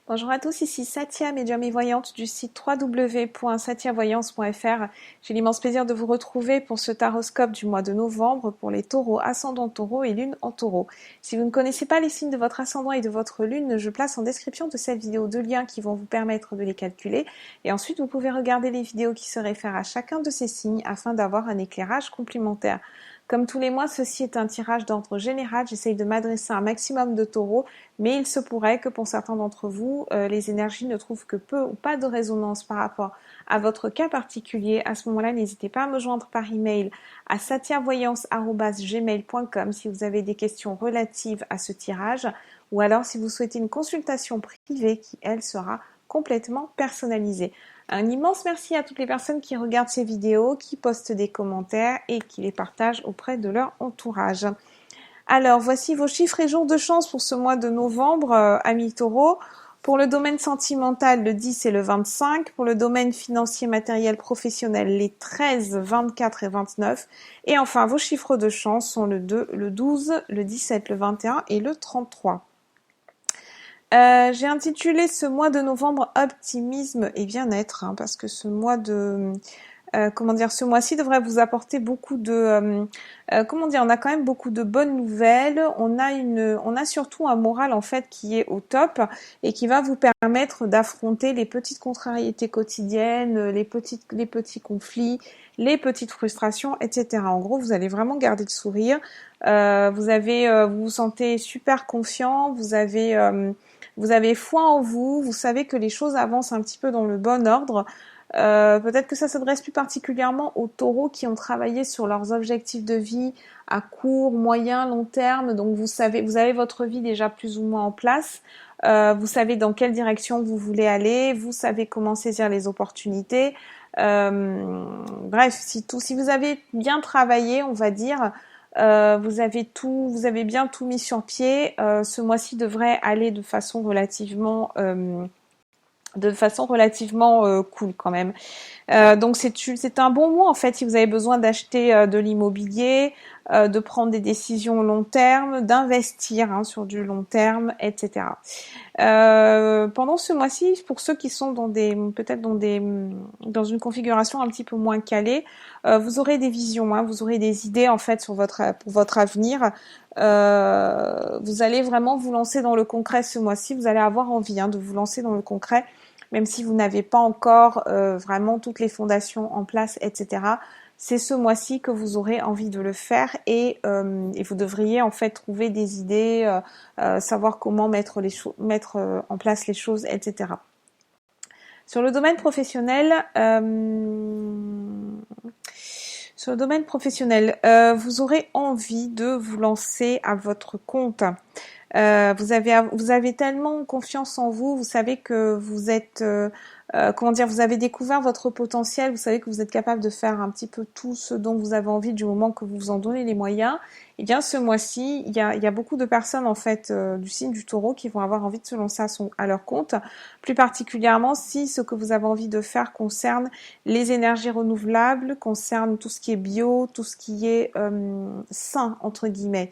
Bonjour à tous, ici Satia, médium et voyante du site www.satiavoyance.fr. J'ai l'immense plaisir de vous retrouver pour ce taroscope du mois de novembre pour les taureaux, ascendant taureau et lune en taureau. Si vous ne connaissez pas les signes de votre ascendant et de votre lune, je place en description de cette vidéo deux liens qui vont vous permettre de les calculer. Et ensuite, vous pouvez regarder les vidéos qui se réfèrent à chacun de ces signes afin d'avoir un éclairage complémentaire. Comme tous les mois, ceci est un tirage d'ordre général. J'essaye de m'adresser à un maximum de taureaux, mais il se pourrait que pour certains d'entre vous, les énergies ne trouvent que peu ou pas de résonance par rapport à votre cas particulier. À ce moment-là, n'hésitez pas à me joindre par email à satiavoyance@gmail.com si vous avez des questions relatives à ce tirage, ou alors si vous souhaitez une consultation privée qui, elle, sera complètement personnalisée. Un immense merci à toutes les personnes qui regardent ces vidéos, qui postent des commentaires et qui les partagent auprès de leur entourage. Alors, voici vos chiffres et jours de chance pour ce mois de novembre, amis taureaux. Pour le domaine sentimental, le 10 et le 25. Pour le domaine financier, matériel, professionnel, les 13, 24 et 29. Et enfin, vos chiffres de chance sont le 2, le 12, le 17, le 21 et le 33. J'ai intitulé ce mois de novembre optimisme et bien-être, parce que ce mois de ce mois-ci devrait vous apporter beaucoup de on a quand même beaucoup de bonnes nouvelles. On a surtout un moral en fait qui est au top et qui va vous permettre d'affronter les petites contrariétés quotidiennes, les petits conflits, les petites frustrations, etc. En gros, vous allez vraiment garder le sourire. Vous vous sentez super confiant. Vous avez foi en vous, vous savez que les choses avancent un petit peu dans le bon ordre. Peut-être que ça s'adresse plus particulièrement aux taureaux qui ont travaillé sur leurs objectifs de vie à court, moyen, long terme. Donc vous avez votre vie déjà plus ou moins en place. Vous savez dans quelle direction vous voulez aller. Vous savez comment saisir les opportunités. Bref, si vous avez bien travaillé, on va dire, vous avez bien tout mis sur pied. Ce mois-ci devrait aller de façon relativement cool quand même. Donc c'est un bon mois en fait si vous avez besoin d'acheter de l'immobilier, de prendre des décisions long terme, d'investir sur du long terme, etc. Pendant ce mois-ci, pour ceux qui sont dans dans une configuration un petit peu moins calée, vous aurez des visions, vous aurez des idées en fait pour votre avenir. Vous allez vraiment vous lancer dans le concret ce mois-ci. Vous allez avoir envie de vous lancer dans le concret, même si vous n'avez pas encore vraiment toutes les fondations en place, etc. C'est ce mois-ci que vous aurez envie de le faire et vous devriez en fait trouver des idées, savoir comment mettre en place les choses, etc. Sur le domaine professionnel, vous aurez envie de vous lancer à votre compte. Vous avez tellement confiance en vous, vous savez que vous êtes, vous avez découvert votre potentiel, vous savez que vous êtes capable de faire un petit peu tout ce dont vous avez envie du moment que vous vous en donnez les moyens. Et bien ce mois-ci, il y a beaucoup de personnes en fait du signe du Taureau qui vont avoir envie de se lancer à leur compte, plus particulièrement si ce que vous avez envie de faire concerne les énergies renouvelables, concerne tout ce qui est bio, tout ce qui est sain entre guillemets.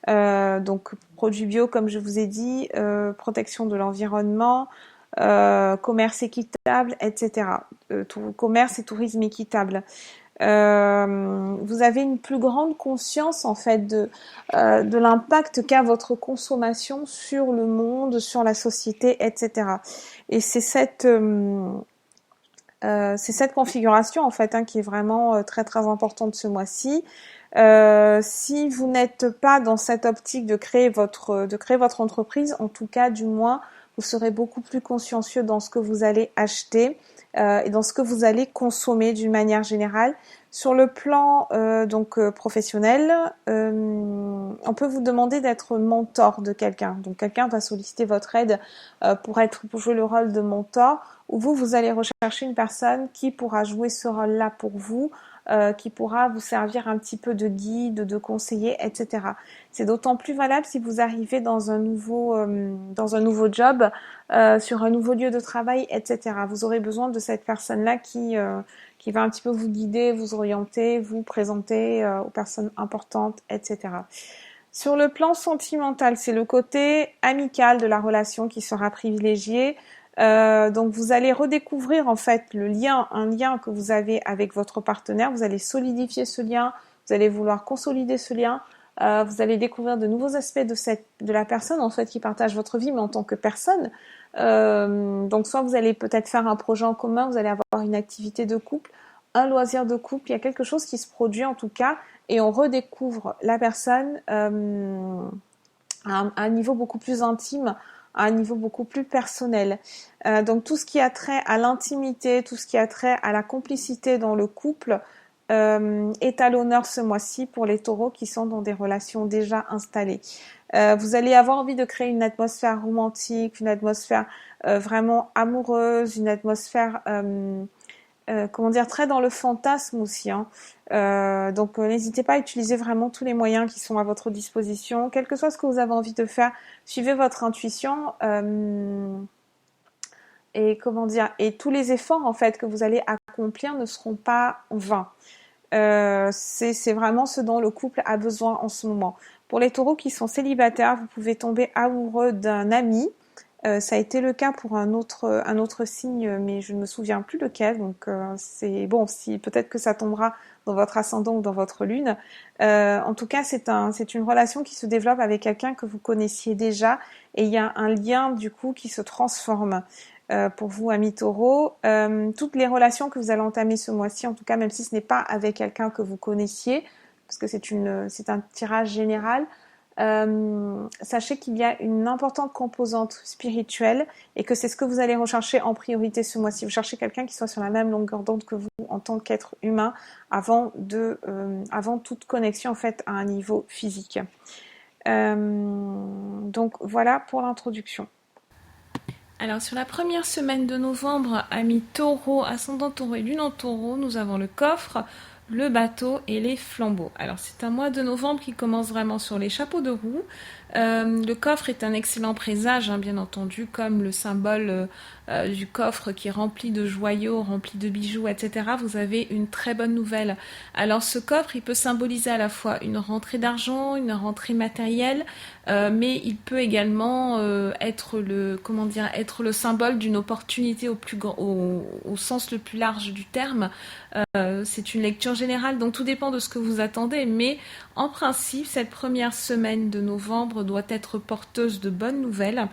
Donc produits bio comme je vous ai dit, protection de l'environnement, commerce équitable, etc. Commerce et tourisme équitable. Vous avez une plus grande conscience en fait de l'impact qu'a votre consommation sur le monde, sur la société, etc. Et c'est cette configuration en fait qui est vraiment très très importante ce mois-ci. Si vous n'êtes pas dans cette optique de créer votre entreprise, en tout cas du moins vous serez beaucoup plus consciencieux dans ce que vous allez acheter et dans ce que vous allez consommer d'une manière générale. Sur le plan professionnel, on peut vous demander d'être mentor de quelqu'un. Donc quelqu'un va solliciter votre aide pour jouer le rôle de mentor, ou vous allez rechercher une personne qui pourra jouer ce rôle-là pour vous, qui pourra vous servir un petit peu de guide, de conseiller, etc. C'est d'autant plus valable si vous arrivez dans un nouveau job, sur un nouveau lieu de travail, etc. Vous aurez besoin de cette personne-là qui va un petit peu vous guider, vous orienter, vous présenter aux personnes importantes, etc. Sur le plan sentimental, c'est le côté amical de la relation qui sera privilégié. Donc vous allez redécouvrir en fait un lien que vous avez avec votre partenaire. Vous allez solidifier ce lien, vous allez vouloir consolider ce lien. Vous allez découvrir de nouveaux aspects de la personne en fait qui partage votre vie, mais en tant que personne. Donc soit vous allez peut-être faire un projet en commun, vous allez avoir une activité de couple, un loisir de couple. Il y a quelque chose qui se produit en tout cas, et on redécouvre la personne à un niveau beaucoup plus intime, à un niveau beaucoup plus personnel. Donc tout ce qui a trait à l'intimité, tout ce qui a trait à la complicité dans le couple est à l'honneur ce mois-ci pour les taureaux qui sont dans des relations déjà installées. Vous allez avoir envie de créer une atmosphère romantique, une atmosphère vraiment amoureuse, une atmosphère très dans le fantasme aussi. Donc n'hésitez pas à utiliser vraiment tous les moyens qui sont à votre disposition, quel que soit ce que vous avez envie de faire. Suivez votre intuition et tous les efforts en fait que vous allez accomplir ne seront pas en vain. C'est vraiment ce dont le couple a besoin en ce moment. Pour les taureaux qui sont célibataires, vous pouvez tomber amoureux d'un ami. Ça a été le cas pour un autre signe, mais je ne me souviens plus lequel. Donc c'est bon, si peut-être que ça tombera dans votre ascendant ou dans votre lune. En tout cas, c'est une relation qui se développe avec quelqu'un que vous connaissiez déjà, et il y a un lien du coup qui se transforme. Pour vous, amis taureaux, toutes les relations que vous allez entamer ce mois-ci, en tout cas, même si ce n'est pas avec quelqu'un que vous connaissiez, parce que c'est un tirage général, sachez qu'il y a une importante composante spirituelle et que c'est ce que vous allez rechercher en priorité ce mois-ci. Vous cherchez quelqu'un qui soit sur la même longueur d'onde que vous en tant qu'être humain avant toute connexion en fait à un niveau physique. Donc voilà pour l'introduction. Alors sur la première semaine de novembre, amis taureau, ascendant taureau et lune en taureau, nous avons le coffre, le bateau et les flambeaux. Alors c'est un mois de novembre qui commence vraiment sur les chapeaux de roue. Le coffre est un excellent présage, bien entendu, comme le symbole du coffre qui est rempli de joyaux, rempli de bijoux, etc. Vous avez une très bonne nouvelle. Alors ce coffre, il peut symboliser à la fois une rentrée d'argent, une rentrée matérielle, mais il peut également être le symbole d'une opportunité au sens le plus large du terme. C'est une lecture générale, donc tout dépend de ce que vous attendez, mais en principe, cette première semaine de novembre doit être porteuse de bonnes nouvelles.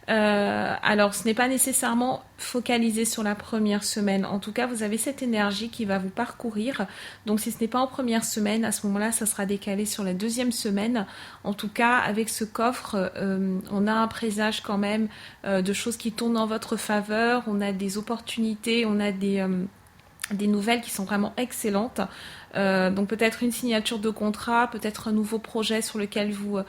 Alors, ce n'est pas nécessairement focalisé sur la première semaine. En tout cas, vous avez cette énergie qui va vous parcourir. Donc, si ce n'est pas en première semaine, à ce moment-là, ça sera décalé sur la deuxième semaine. En tout cas, avec ce coffre, on a un présage quand même de choses qui tournent en votre faveur. On a des opportunités, on a des nouvelles qui sont vraiment excellentes. Donc peut-être une signature de contrat, peut-être un nouveau projet sur lequel vous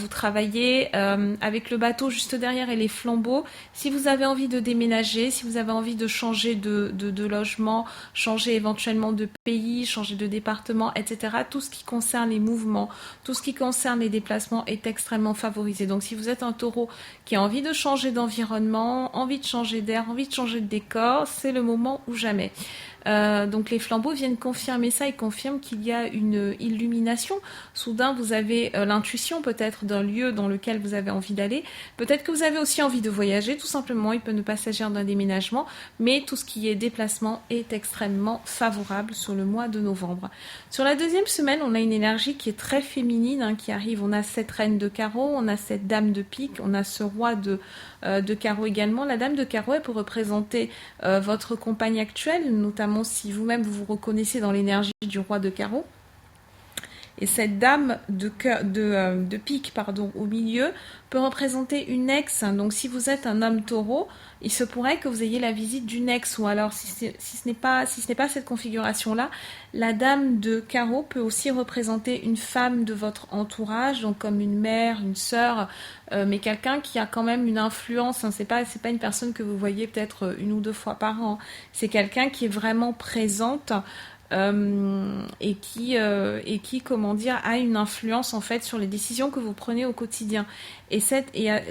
travaillez. Avec le bateau juste derrière et les flambeaux, si vous avez envie de déménager, si vous avez envie de changer de logement, changer éventuellement de pays, changer de département, etc., tout ce qui concerne les mouvements, tout ce qui concerne les déplacements est extrêmement favorisé. Donc si vous êtes un taureau qui a envie de changer d'environnement, envie de changer d'air, envie de changer de décor, c'est le moment ou jamais. Donc les flambeaux viennent confirmer ça, ils confirment qu'il y a une illumination. Soudain vous avez l'intuition peut-être d'un lieu dans lequel vous avez envie d'aller. Peut-être que vous avez aussi envie de voyager, tout simplement. Il peut ne pas s'agir d'un déménagement, mais tout ce qui est déplacement est extrêmement favorable sur le mois de novembre. Sur la deuxième semaine, on a une énergie qui est très féminine qui arrive. On a cette reine de carreau, on a cette dame de pique, on a ce roi de carreau également. La dame de carreau, elle peut représenter votre compagne actuelle, notamment si vous-même vous reconnaissez dans l'énergie du roi de carreau. Et cette dame de pique au milieu peut représenter une ex. Donc si vous êtes un homme taureau, il se pourrait que vous ayez la visite d'une ex, ou alors si ce n'est pas cette configuration-là, la dame de carreau peut aussi représenter une femme de votre entourage, donc comme une mère, une sœur, mais quelqu'un qui a quand même une influence. C'est pas une personne que vous voyez peut-être une ou deux fois par an. C'est quelqu'un qui est vraiment présente. Et qui a une influence en fait sur les décisions que vous prenez au quotidien.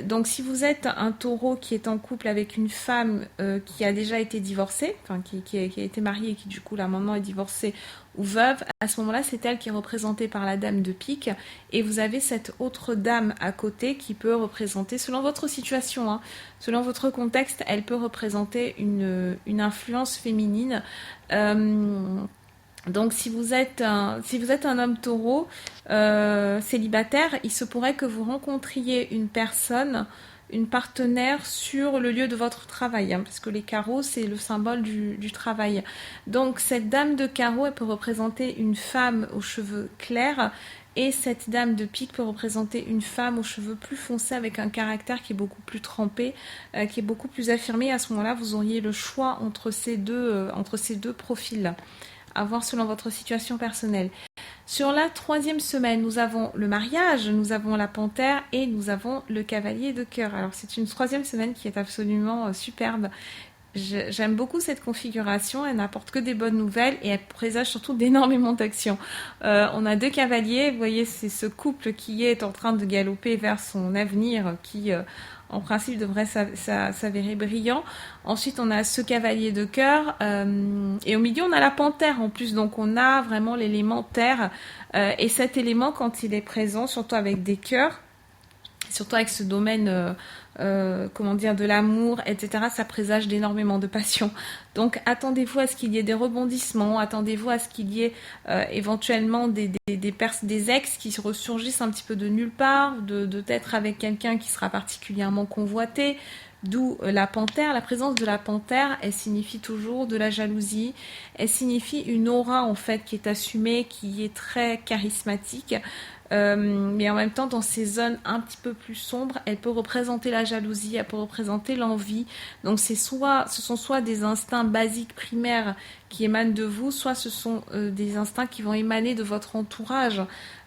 Donc si vous êtes un taureau qui est en couple avec une femme qui a déjà été divorcée, qui a été mariée et qui du coup là maintenant est divorcée, ou veuve, à ce moment-là, c'est elle qui est représentée par la dame de pique, et vous avez cette autre dame à côté qui peut représenter, selon votre situation, hein, selon votre contexte, elle peut représenter une influence féminine. Donc si vous êtes un homme taureau célibataire, il se pourrait que vous rencontriez une personne, une partenaire sur le lieu de votre travail, hein, parce que les carreaux, c'est le symbole du travail. Donc cette dame de carreau, elle peut représenter une femme aux cheveux clairs, et cette dame de pique peut représenter une femme aux cheveux plus foncés avec un caractère qui est beaucoup plus trempé, qui est beaucoup plus affirmé. À ce moment-là, vous auriez le choix entre ces deux profils, à voir selon votre situation personnelle. Sur la 3e semaine, nous avons le mariage, nous avons la panthère et nous avons le cavalier de cœur. Alors c'est une 3e semaine qui est absolument superbe. J'aime beaucoup cette configuration, elle n'apporte que des bonnes nouvelles et elle présage surtout d'énormément d'actions. On a 2 cavaliers, vous voyez, c'est ce couple qui est en train de galoper vers son avenir qui, en principe, devrait s'avérer brillant. Ensuite, on a ce cavalier de cœur et au milieu, on a la panthère en plus, donc on a vraiment l'élément terre. Et cet élément, quand il est présent, surtout avec des cœurs, surtout avec ce domaine de l'amour, etc., ça présage d'énormément de passion. Donc attendez-vous à ce qu'il y ait des rebondissements, attendez-vous à ce qu'il y ait éventuellement des ex qui ressurgissent un petit peu de nulle part, d'être avec quelqu'un qui sera particulièrement convoité. D'où la panthère, la présence de la panthère, elle signifie toujours de la jalousie, elle signifie une aura en fait qui est assumée, qui est très charismatique, mais en même temps dans ces zones un petit peu plus sombres, elle peut représenter la jalousie, elle peut représenter l'envie. Donc ce sont soit des instincts basiques primaires qui émanent de vous, soit ce sont des instincts qui vont émaner de votre entourage.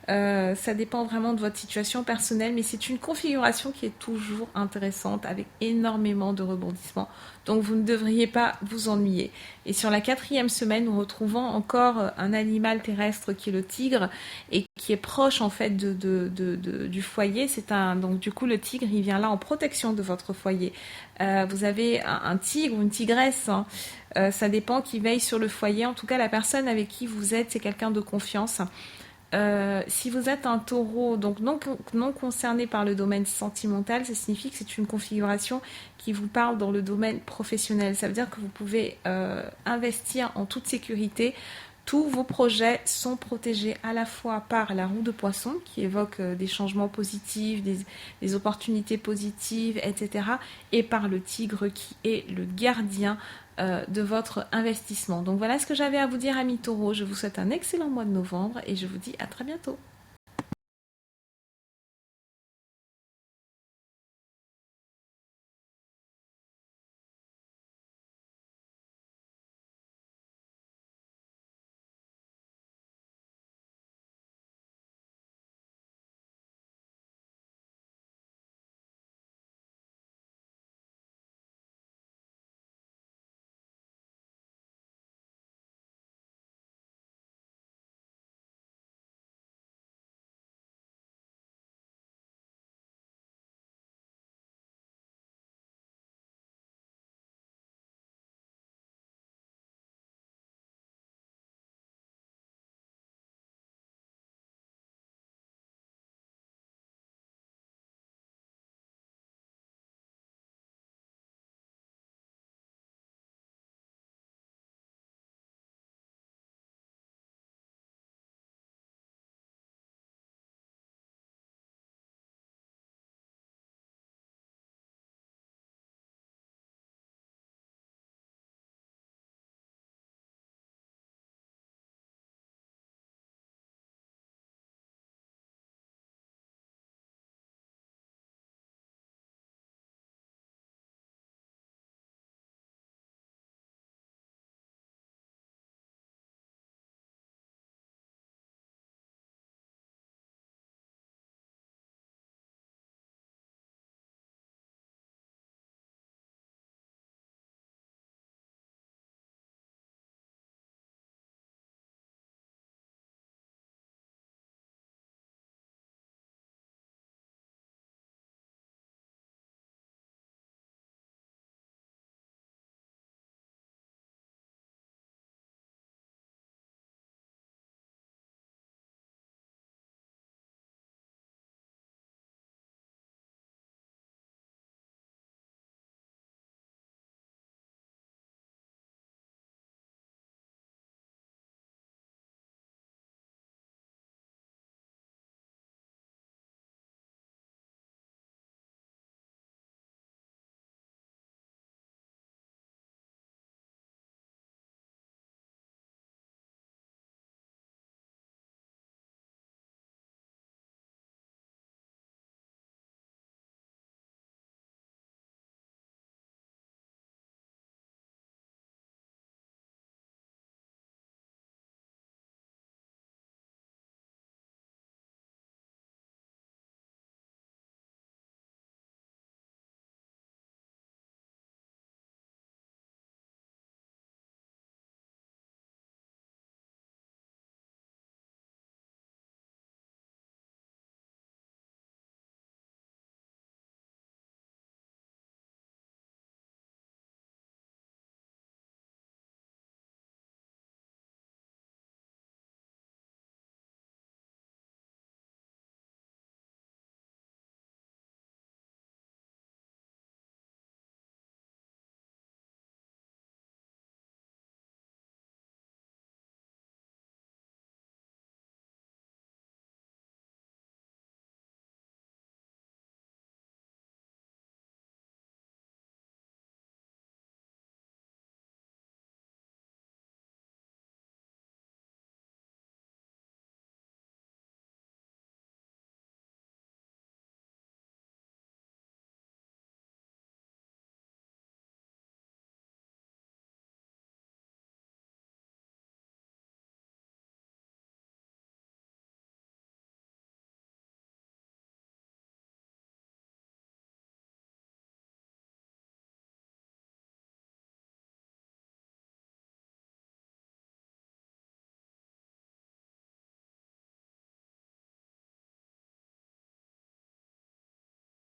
Ça dépend vraiment de votre situation personnelle, mais c'est une configuration qui est toujours intéressante avec énormément de rebondissements. Donc vous ne devriez pas vous ennuyer. Et sur la 4e semaine, nous retrouvons encore un animal terrestre qui est le tigre et qui est proche en fait du foyer. Donc du coup le tigre, il vient là en protection de votre foyer. Vous avez un tigre ou une tigresse, hein. Ça dépend, qui veille sur le foyer. En tout cas, la personne avec qui vous êtes, c'est quelqu'un de confiance. Si vous êtes un taureau, donc non concerné par le domaine sentimental, ça signifie que c'est une configuration qui vous parle dans le domaine professionnel. Ça veut dire que vous pouvez investir en toute sécurité. Tous vos projets sont protégés à la fois par la roue de poisson qui évoque des changements positifs, des opportunités positives, etc. et par le tigre qui est le gardien de votre investissement. Donc voilà ce que j'avais à vous dire, amis taureaux. Je vous souhaite un excellent mois de novembre et je vous dis à très bientôt.